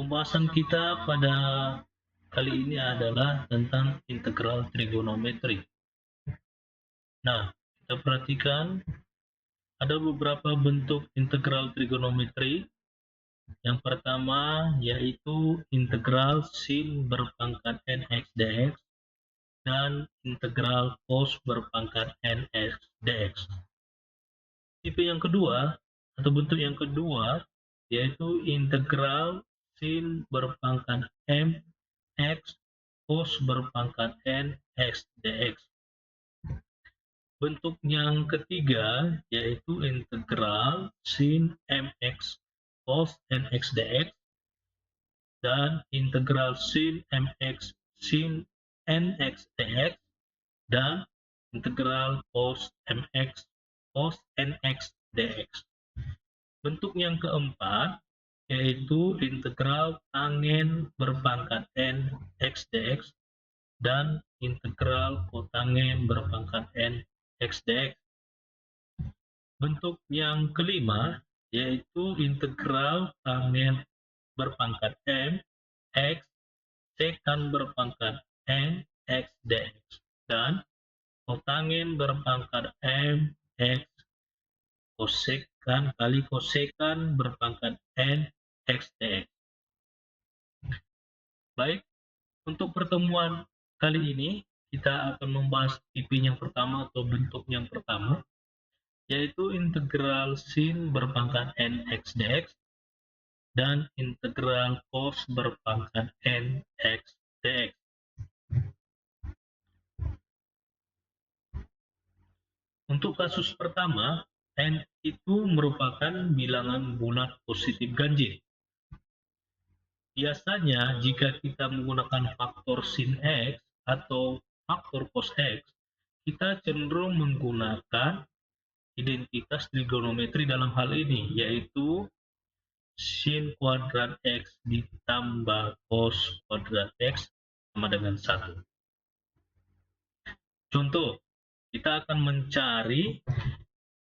Pembahasan kita pada kali ini adalah tentang integral trigonometri. Nah, kita perhatikan ada beberapa bentuk integral trigonometri. Yang pertama yaitu integral sin berpangkat nx dx dan integral cos berpangkat nx dx. Tipe yang kedua atau bentuk yang kedua yaitu integral sin berpangkat mx cos berpangkat n x dx. Bentuk yang ketiga yaitu integral sin mx cos nx dx dan integral sin mx sin nx dx dan integral cos mx cos nx dx. Bentuk yang keempat yaitu integral tangen berpangkat n x dx dan integral kotangen berpangkat n x dx. Bentuk yang kelima yaitu integral tangen berpangkat m x sekan berpangkat n x dx dan kotangen berpangkat m x kosekan kali kosekan berpangkat n x dx. Baik, untuk pertemuan kali ini kita akan membahas tipe yang pertama atau bentuk yang pertama yaitu integral sin berpangkat n x dx dan integral cos berpangkat n x dx. Untuk kasus pertama, n itu merupakan bilangan bulat positif ganjil. Biasanya jika kita menggunakan faktor sin x atau faktor cos x, kita cenderung menggunakan identitas trigonometri dalam hal ini, yaitu sin kuadrat x ditambah cos kuadrat x sama dengan 1. Contoh, kita akan mencari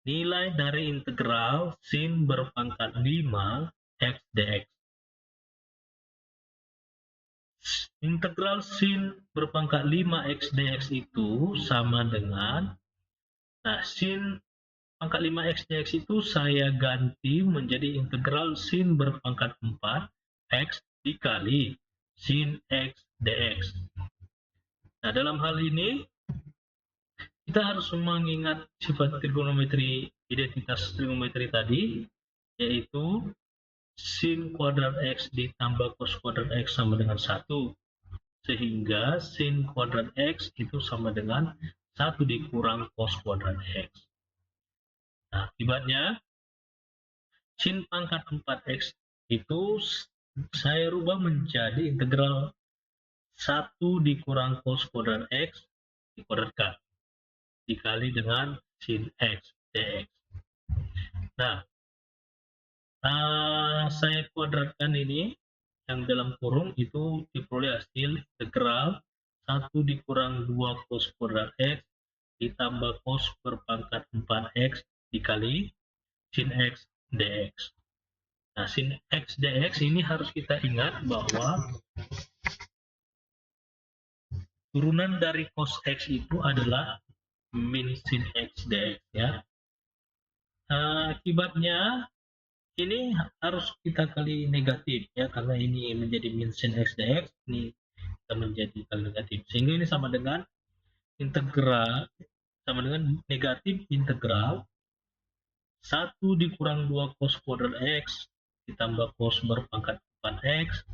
nilai dari integral sin berpangkat 5 x dx. Integral sin berpangkat 5 x dx itu sama dengan, sin pangkat 5 x dx itu saya ganti menjadi integral sin berpangkat 4 x dikali sin x dx. Nah, dalam hal ini kita harus mengingat sifat trigonometri, identitas trigonometri tadi, yaitu sin kuadrat x ditambah cos kuadrat x sama dengan 1. Sehingga sin kuadrat x itu sama dengan 1 dikurang cos kuadrat x. Nah, akibatnya sin pangkat 4x itu saya rubah menjadi integral 1 dikurang cos kuadrat x dikuadratkan dikali dengan sin x dx. Nah, saya kuadratkan ini yang dalam kurung itu diperoleh hasil integral 1 dikurang 2 cos kuadrat x ditambah cos berpangkat 4x dikali sin x dx. Nah, sin x dx ini harus kita ingat bahwa turunan dari cos x itu adalah min sin x dx ya. Akibatnya ini harus kita kali negatif ya, karena ini menjadi min sin x dx, ini kita menjadi kali negatif, sehingga ini sama dengan integral sama dengan negatif integral 1 dikurang 2 cos kuadrat x ditambah cos berpangkat 4x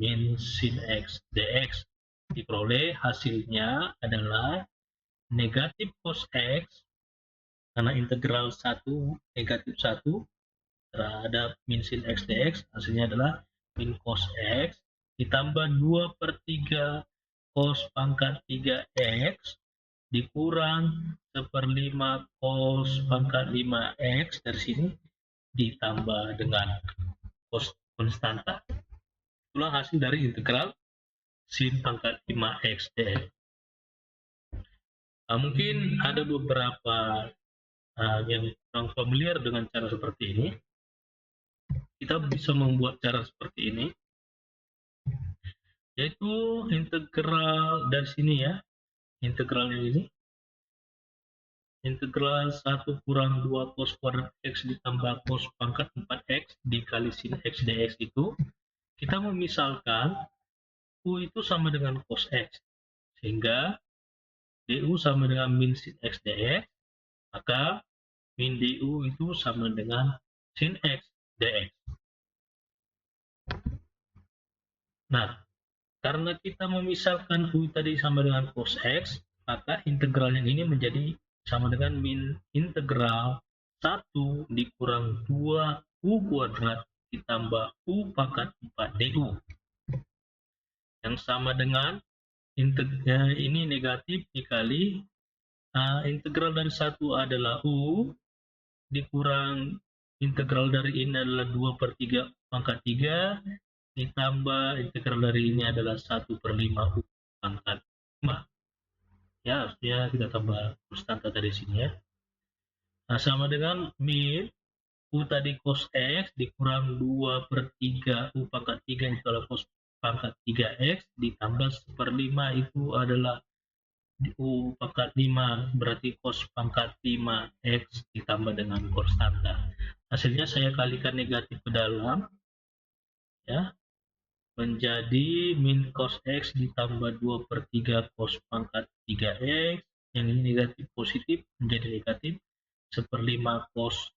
min sin x dx. Diperoleh hasilnya adalah negatif cos x, karena integral 1 negatif 1 terhadap min sin x dx, hasilnya adalah min cos x ditambah 2/3 cos pangkat 3x dikurang 1/5 cos pangkat 5x dari sini ditambah dengan cos konstanta. Itulah hasil dari integral sin pangkat 5x dx. Mungkin ada beberapa yang kurang familiar dengan cara seperti ini. Kita bisa membuat cara seperti ini. yaitu integral dari sini ya, integralnya ini, integral 1 kurang 2 cos kuadrat X ditambah cos pangkat 4X dikali sin X dx itu, kita memisalkan U itu sama dengan cos X, sehingga du sama dengan min sin X dx, maka min du itu sama dengan sin X dx. Nah, karena kita memisahkan U tadi sama dengan cos X, maka integral yang ini menjadi sama dengan min integral 1 dikurang 2 U kuadrat ditambah U pangkat 4 du. Yang sama dengan ini negatif dikali integral dari 1 adalah U dikurang integral dari ini adalah 2/3 pangkat 3 ditambah integral dari ini adalah 1/5 U pangkat 5. Ya, harusnya kita tambah konstanta dari sini ya. Nah, sama dengan min U tadi cos X dikurang 2/3 U pangkat 3 itu adalah cos pangkat 3X ditambah 1/5 itu adalah U pangkat 5, berarti cos pangkat 5X ditambah dengan konstanta. Hasilnya saya kalikan negatif ke dalam ya, menjadi min cos X ditambah 2/3 cos pangkat 3X, yang ini negatif positif menjadi negatif 1/5 cos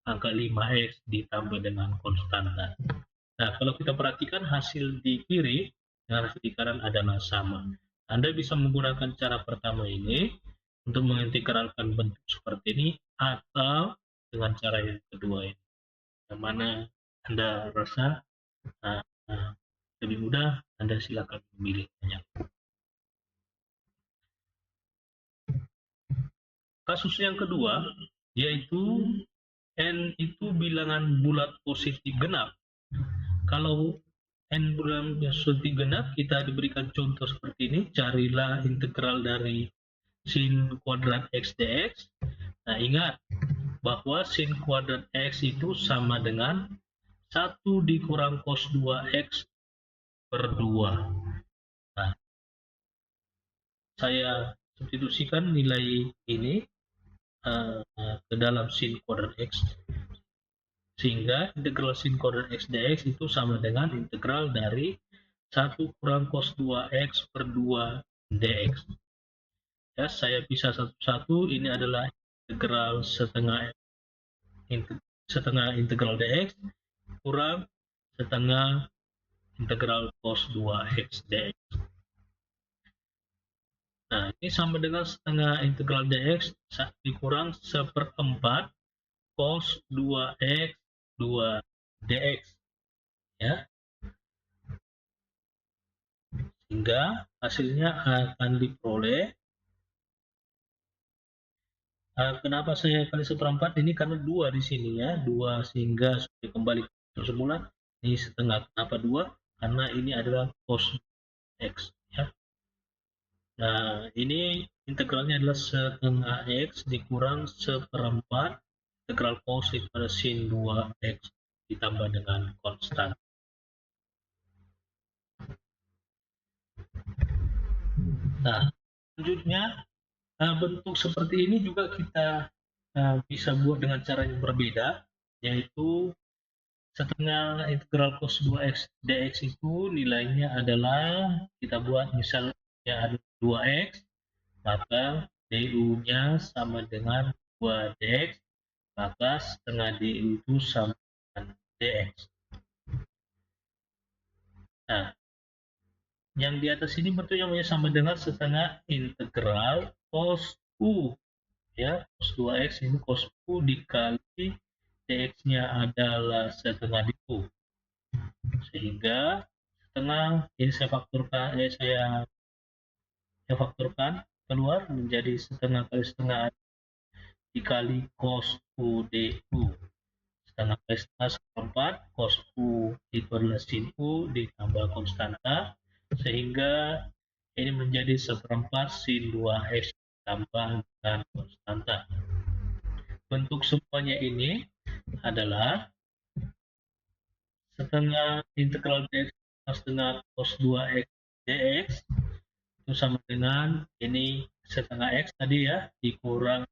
angka 5X ditambah dengan konstanta. Nah, kalau kita perhatikan hasil di kiri dengan hasil di kanan adalah sama. Anda bisa menggunakan cara pertama ini untuk mengintegralkan bentuk seperti ini, atau dengan cara yang kedua ini. Yang mana Anda rasa lebih mudah, Anda silakan memilihnya. Kasus yang kedua, yaitu N itu bilangan bulat positif genap. Kalau N bulan positif genap, kita diberikan contoh seperti ini, carilah integral dari sin kuadrat X dx. Nah, ingat bahwa sin kuadrat X itu sama dengan 1 dikurang cos 2X per 2. Nah, saya substitusikan nilai ini ke dalam sin kuadrat X, sehingga integral sin kuadrat X dx itu sama dengan integral dari 1 kurang cos 2X per 2 dx. Ya, saya pisah satu-satu. Ini adalah integral setengah integral dx kurang setengah integral cos 2X dx. Nah, ini sama dengan setengah integral dx dikurang 1/4 cos 2X 2 dx. Ya, sehingga hasilnya akan diperoleh. Kenapa saya kali 1/4 ini? Karena 2 di sini ya, 2, sehingga supaya kembali ke semula ini setengah. Kenapa 2? Karena ini adalah cos X ya. Nah, ini integralnya adalah setengah X dikurang 1/4 integral cos pada sin 2X ditambah dengan konstan. Nah, selanjutnya bentuk seperti ini juga kita bisa buat dengan cara yang berbeda, yaitu setengah integral cos 2x dx itu nilainya adalah, kita buat misalnya ada 2x, maka du-nya sama dengan 2 dx, maka setengah du itu sama dengan dx. Nah, yang di atas ini bentuknya sama dengan setengah integral cos u ya, cos 2x ini cos u dikali dx-nya adalah setengah du, sehingga setengah ini saya fakturkan keluar menjadi setengah kali setengah dikali cos u du, setengah kali setengah 1/4 cos u itu adalah sin u ditambah konstanta, sehingga ini menjadi 1/4 sin 2x tambah dengan konstanta. Bentuk semuanya ini adalah setengah integral dx setengah cos 2x dx itu sama dengan ini setengah x tadi ya dikurang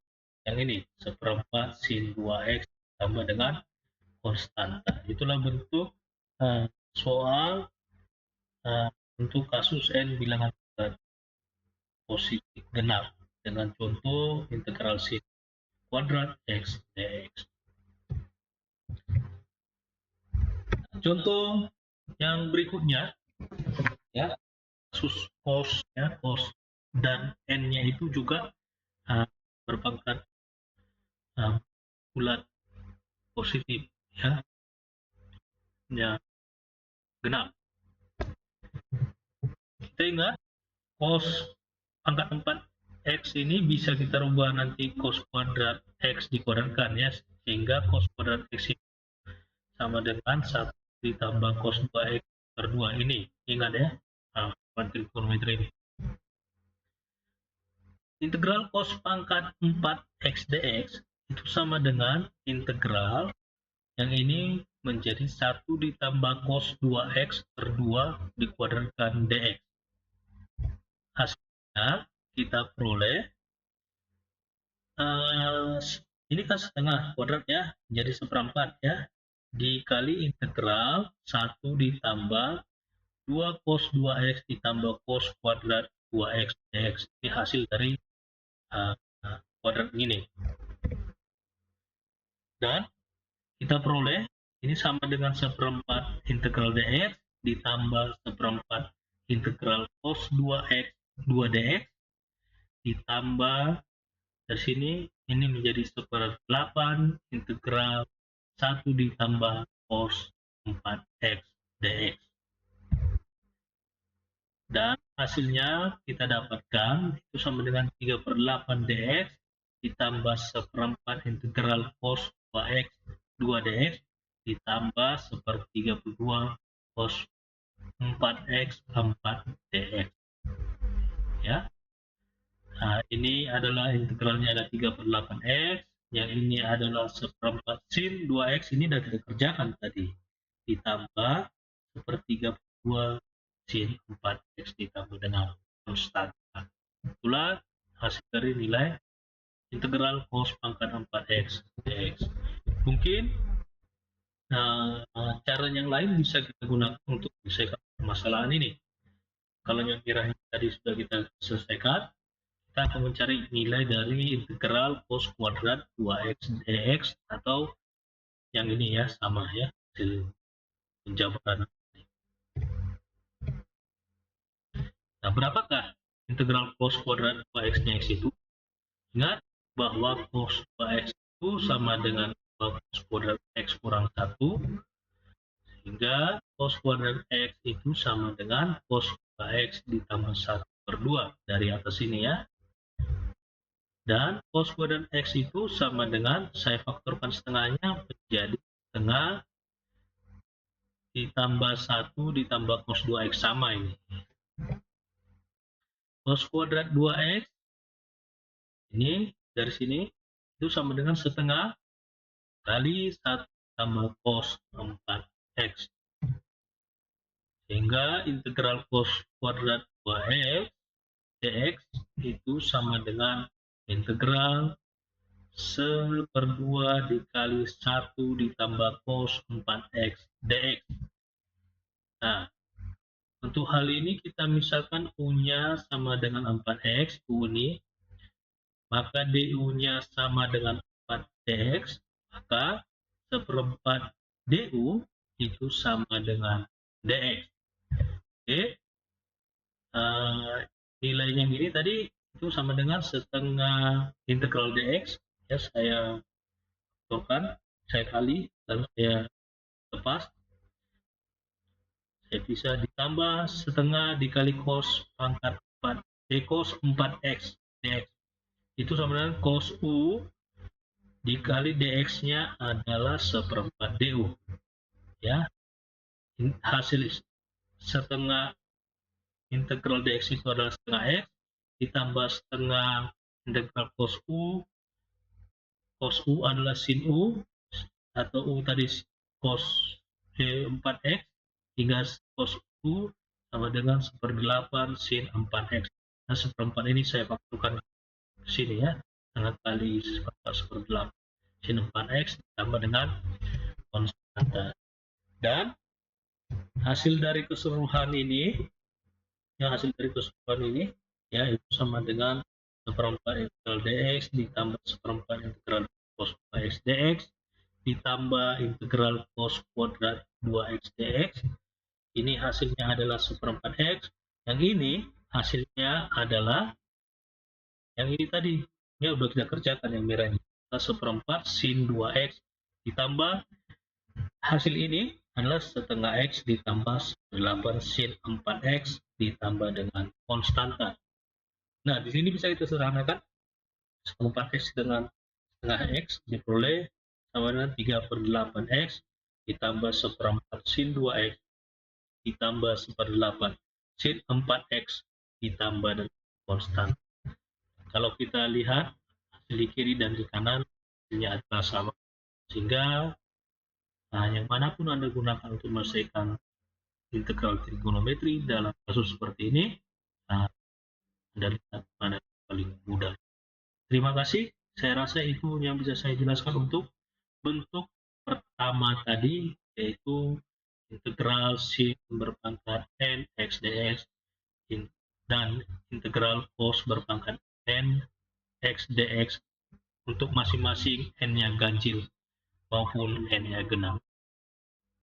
yang ini seperempat sin 2x tambah dengan konstanta. Itulah bentuk soal untuk kasus n bilangan positif genap dengan contoh integral sin kuadrat x dx. Contoh yang berikutnya ya, kasus cos ya, cos dan n-nya itu juga berpangkat bulat positif ya, ya genap. Kita ingat cos pangkat 4 x ini bisa kita rubah nanti cos kuadrat x dikuadratkan ya, sehingga cos kuadrat x ini sama dengan 1 ditambah cos 2x per 2 ini. Ingat ya, trigonometri ini. Integral cos pangkat 4 x dx itu sama dengan integral yang ini menjadi 1 ditambah cos 2x per 2 dikuadratkan dx. Hasilnya kita peroleh ini kan setengah kuadrat ya, jadi seperempat ya, dikali integral 1 ditambah 2 cos 2x ditambah cos kuadrat 2x dx. Ini hasil dari kuadrat ini. Dan kita peroleh ini sama dengan seperempat integral dx ditambah seperempat integral cos 2x 2 dx ditambah dari sini ini menjadi 1/8 integral 1 ditambah cos 4x dx. Dan hasilnya kita dapatkan itu sama dengan 3/8 dx ditambah seperempat integral cos 2x 2 dx ditambah 1/32 cos 4x 4 dx ya. Nah, ini adalah integralnya ada 3/8x, yang ini adalah seperempat sin 2x, ini sudah kita kerjakan tadi, ditambah 1/32 sin 4x ditambah dengan konstanta. Itulah hasil dari nilai integral cos pangkat 4x dx. Mungkin cara yang lain bisa kita gunakan untuk menyelesaikan permasalahan ini. Kalau yang kira tadi sudah kita selesaikan, kita akan mencari nilai dari integral cos kuadrat 2x dx atau yang ini ya, sama ya, hasil penjabaran. Nah, berapakah integral cos kuadrat 2x dx itu? Ingat bahwa cos 2x itu sama dengan cos kuadrat x kurang 1, sehingga cos kuadrat x itu sama dengan cos 2x ditambah 1/2 dari atas ini ya. Dan cos kuadrat x itu sama dengan, saya faktorkan setengahnya menjadi setengah ditambah 1 ditambah cos 2x, sama ini. Cos kuadrat 2x ini dari sini itu sama dengan setengah kali 1 tambah cos 4x. Sehingga integral cos kuadrat 2x dx itu sama dengan integral 1/2 dikali 1 ditambah cos 4x dx. Nah, untuk hal ini kita misalkan U-nya sama dengan 4x, U ini, maka DU-nya sama dengan 4dx, maka seperempat DU itu sama dengan dx. Oke, nilainya gini tadi itu sama dengan setengah integral dx ya, saya faktorkan, saya kali, lalu saya lepas, saya bisa ditambah setengah dikali cos pangkat 4 cos 4x dx itu sama dengan cos u dikali dx-nya adalah seperempat du ya. Hasil setengah integral dx itu adalah setengah x ditambah setengah integral cos u adalah sin u atau u tadi cos 4x hingga cos u sama dengan 1/8 sin 4x. Nah, 1/4 ini saya faktorkan ke sini ya, dengan kali 1/8 sin 4x ditambah dengan konstanta. Dan hasil dari keseluruhan ini, ya itu sama dengan 1/4 integral dx ditambah 1/4 integral cos 2x dx ditambah integral cos kuadrat 2x dx. Ini hasilnya adalah 1/4x. Yang ini hasilnya adalah yang ini tadi. Ya udah kita kerjakan yang merah ini. 1/4 sin 2x ditambah hasil ini adalah setengah x ditambah 8 sin 4x ditambah dengan konstanta. Nah, di sini bisa kita sederhanakan 4x dengan setengah x diperoleh sama dengan 3/8x ditambah 1/4 sin 2x ditambah 1/8 sin 4x ditambah dengan konstan. Kalau kita lihat hasil di kiri dan di kanan hasilnya adalah sama, sehingga yang manapun Anda gunakan untuk menyelesaikan integral trigonometri dalam kasus seperti ini, Anda lihat mana yang paling mudah. Terima kasih. Saya rasa itu yang bisa saya jelaskan untuk bentuk pertama tadi, yaitu integral sin berpangkat n x dx dan integral cos berpangkat n x dx untuk masing-masing n-nya ganjil maupun n-nya genap.